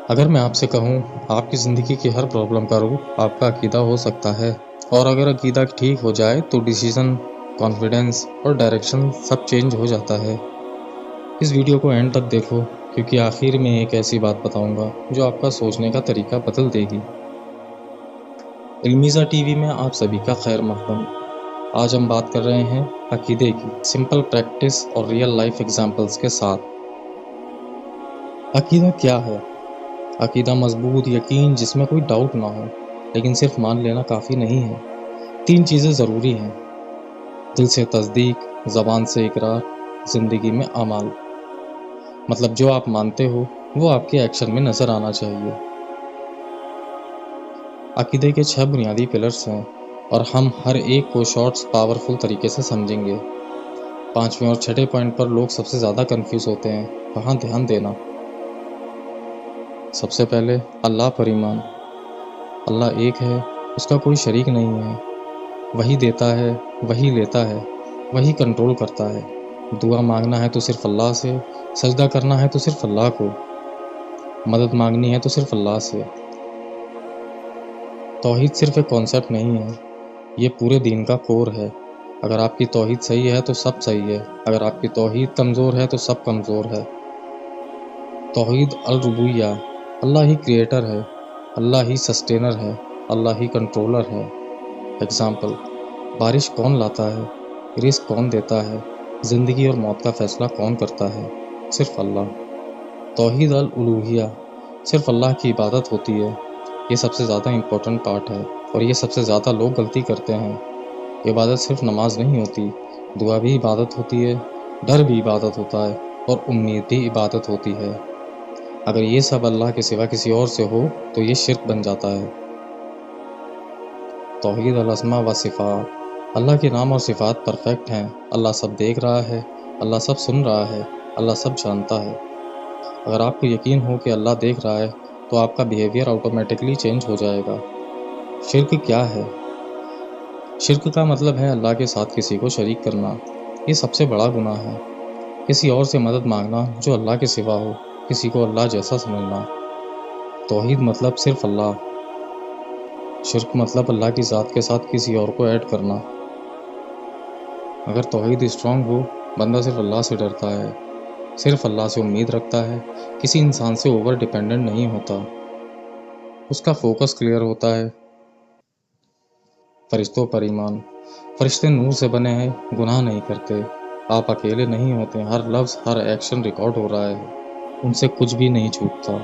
اگر میں آپ سے کہوں آپ کی زندگی کی ہر پرابلم کا روٹ آپ کا عقیدہ ہو سکتا ہے، اور اگر عقیدہ ٹھیک ہو جائے تو ڈیسیزن، کانفیڈنس اور ڈائریکشن سب چینج ہو جاتا ہے۔ اس ویڈیو کو اینڈ تک دیکھو، کیونکہ آخر میں ایک ایسی بات بتاؤں گا جو آپ کا سوچنے کا طریقہ بدل دے گی۔ علمیزہ ٹی وی میں آپ سبھی کا خیر مقدم۔ آج ہم بات کر رہے ہیں عقیدے کی، سمپل پریکٹس اور ریئل لائف ایگزامپلس کے ساتھ۔ عقیدہ کیا ہے؟ عقیدہ مضبوط یقین جس میں کوئی ڈاؤٹ نہ ہو، لیکن صرف مان لینا کافی نہیں ہے۔ 3 چیزیں ضروری ہیں: دل سے تصدیق، زبان سے اقرار، زندگی میں اعمال۔ مطلب جو آپ مانتے ہو وہ آپ کے ایکشن میں نظر آنا چاہیے۔ عقیدے کے 6 بنیادی پلرز ہیں، اور ہم ہر ایک کو شارٹس پاورفل طریقے سے سمجھیں گے۔ 5ویں اور 6ٹھے پوائنٹ پر لوگ سب سے زیادہ کنفیوز ہوتے ہیں، وہاں دھیان دینا۔ سب سے پہلے اللہ پر ایمان۔ اللہ ایک ہے، اس کا کوئی شریک نہیں ہے۔ وہی دیتا ہے، وہی لیتا ہے، وہی کنٹرول کرتا ہے۔ دعا مانگنا ہے تو صرف اللہ سے، سجدہ کرنا ہے تو صرف اللہ کو، مدد مانگنی ہے تو صرف اللہ سے۔ توحید صرف ایک کانسیپٹ نہیں ہے، یہ پورے دین کا کور ہے۔ اگر آپ کی توحید صحیح ہے تو سب صحیح ہے، اگر آپ کی توحید کمزور ہے تو سب کمزور ہے۔ توحید الربوبیہ، اللہ ہی کریٹر ہے، اللہ ہی سسٹینر ہے، اللہ ہی کنٹرولر ہے۔ اگزامپل: بارش کون لاتا ہے؟ رزق کون دیتا ہے؟ زندگی اور موت کا فیصلہ کون کرتا ہے؟ صرف اللہ۔ توحید الالوہیہ، صرف اللہ کی عبادت ہوتی ہے۔ یہ سب سے زیادہ امپورٹنٹ پارٹ ہے، اور یہ سب سے زیادہ لوگ غلطی کرتے ہیں۔ عبادت صرف نماز نہیں ہوتی، دعا بھی عبادت ہوتی ہے، ڈر بھی عبادت ہوتا ہے، اور امید بھی عبادت ہوتی ہے۔ اگر یہ سب اللہ کے سوا کسی اور سے ہو تو یہ شرک بن جاتا ہے۔ توحید الاسماء و صفات، اللہ کے نام اور صفات پرفیکٹ ہیں۔ اللہ سب دیکھ رہا ہے، اللہ سب سن رہا ہے، اللہ سب جانتا ہے۔ اگر آپ کو یقین ہو کہ اللہ دیکھ رہا ہے تو آپ کا بیہیویئر آٹومیٹکلی چینج ہو جائے گا۔ شرک کیا ہے؟ شرک کا مطلب ہے اللہ کے ساتھ کسی کو شریک کرنا۔ یہ سب سے بڑا گناہ ہے۔ کسی اور سے مدد مانگنا جو اللہ کے سوا ہو، کسی کو اللہ جیسا سمجھنا۔ توحید مطلب صرف اللہ، شرک مطلب اللہ کی ذات کے ساتھ کسی اور کو ایڈ کرنا۔ اگر توحید اسٹرانگ ہو، بندہ صرف اللہ سے ڈرتا ہے، صرف اللہ سے امید رکھتا ہے، کسی انسان سے اوور ڈیپینڈنٹ نہیں ہوتا۔ اس کا فوکس کلیئر ہوتا ہے۔ فرشتوں پر ایمان، فرشتے نور سے بنے ہیں، گناہ نہیں کرتے۔ آپ اکیلے نہیں ہوتے، ہر لفظ، ہر ایکشن ریکارڈ ہو رہا ہے، ان سے کچھ بھی نہیں چھوٹتا۔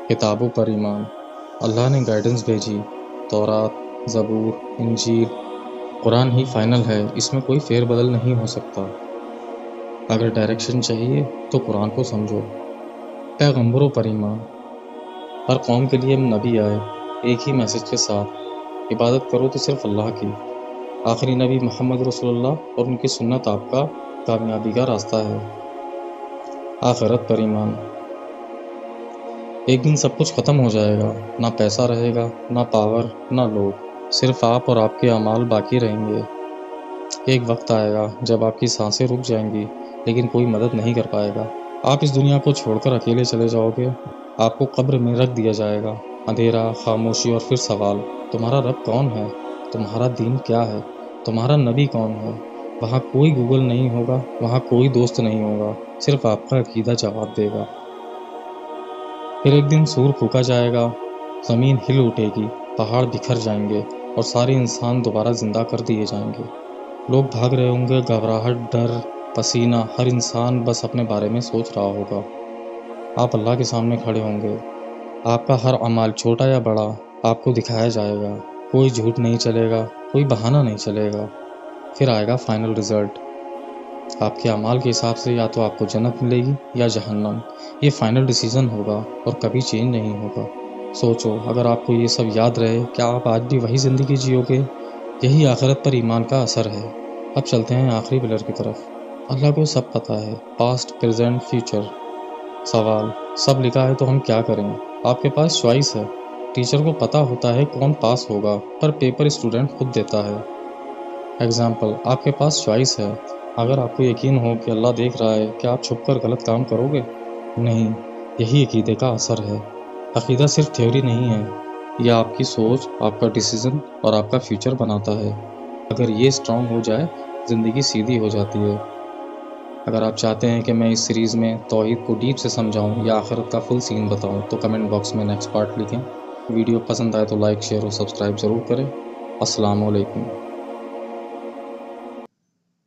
کتابوں پر ایمان، اللہ نے گائیڈنس بھیجی، تورات، زبور، انجیل، قرآن ہی فائنل ہے، اس میں کوئی فیر بدل نہیں ہو سکتا۔ اگر ڈائریکشن چاہیے تو قرآن کو سمجھو۔ پیغمبروں پر ایمان، ہر قوم کے لیے نبی آئے، ایک ہی میسج کے ساتھ، عبادت کرو تو صرف اللہ کی۔ آخری نبی محمد رسول اللہ، اور ان کی سنت آپ کا کامیابی کا راستہ ہے۔ آخرت پر ایمان، ایک دن سب کچھ ختم ہو جائے گا، نہ پیسہ رہے گا، نہ پاور، نہ لوگ، صرف آپ اور آپ کے اعمال باقی رہیں گے۔ ایک وقت آئے گا جب آپ کی سانسیں رک جائیں گی، لیکن کوئی مدد نہیں کر پائے گا۔ آپ اس دنیا کو چھوڑ کر اکیلے چلے جاؤ گے، آپ کو قبر میں رکھ دیا جائے گا۔ اندھیرا، خاموشی، اور پھر سوال: تمہارا رب کون ہے؟ تمہارا دین کیا ہے؟ تمہارا نبی کون ہے؟ وہاں کوئی گوگل نہیں ہوگا، وہاں کوئی دوست نہیں ہوگا، صرف آپ کا عقیدہ جواب دے گا۔ پھر ایک دن سور پھونکا جائے گا، زمین ہل اٹھے گی، پہاڑ بکھر جائیں گے، اور سارے انسان دوبارہ زندہ کر دیے جائیں گے۔ لوگ بھاگ رہے ہوں گے، گھبراہٹ، ڈر، پسینہ، ہر انسان بس اپنے بارے میں سوچ رہا ہوگا۔ آپ اللہ کے سامنے کھڑے ہوں گے، آپ کا ہر عمل چھوٹا یا بڑا آپ کو دکھایا جائے گا۔ کوئی جھوٹ نہیں چلے گا، کوئی بہانہ نہیں چلے گا۔ پھر آئے گا فائنل رزلٹ۔ آپ کے اعمال کے حساب سے یا تو آپ کو جنت ملے گی یا جہنم۔ یہ فائنل ڈیسیزن ہوگا اور کبھی چینج نہیں ہوگا۔ سوچو، اگر آپ کو یہ سب یاد رہے، کیا آپ آج بھی وہی زندگی جیو گے؟ یہی آخرت پر ایمان کا اثر ہے۔ اب چلتے ہیں آخری پلر کی طرف۔ اللہ کو سب پتہ ہے، پاسٹ، پریزنٹ، فیوچر۔ سوال: سب لکھا ہے تو ہم کیا کریں؟ آپ کے پاس چوائس ہے۔ ٹیچر کو پتہ ہوتا ہے کون پاس ہوگا، پر پیپر اسٹوڈنٹ خود دیتا ہے۔ ایگزامپل: آپ کے پاس چوائس ہے۔ اگر آپ کو یقین ہو کہ اللہ دیکھ رہا ہے، کیا آپ چھپ کر غلط کام کرو گے؟ نہیں، یہی عقیدے کا اثر ہے۔ عقیدہ صرف تھیوری نہیں ہے، یہ آپ کی سوچ، آپ کا ڈیسیزن اور آپ کا فیوچر بناتا ہے۔ اگر یہ اسٹرانگ ہو جائے، زندگی سیدھی ہو جاتی ہے۔ اگر آپ چاہتے ہیں کہ میں اس سیریز میں توحید کو ڈیپ سے سمجھاؤں یا آخرت کا فل سین بتاؤں تو کمنٹ باکس میں نیکسٹ پارٹ لکھیں۔ ویڈیو پسند آئے تو لائک، شیئر اور سبسکرائب ضرور کریں۔ السلام علیکم۔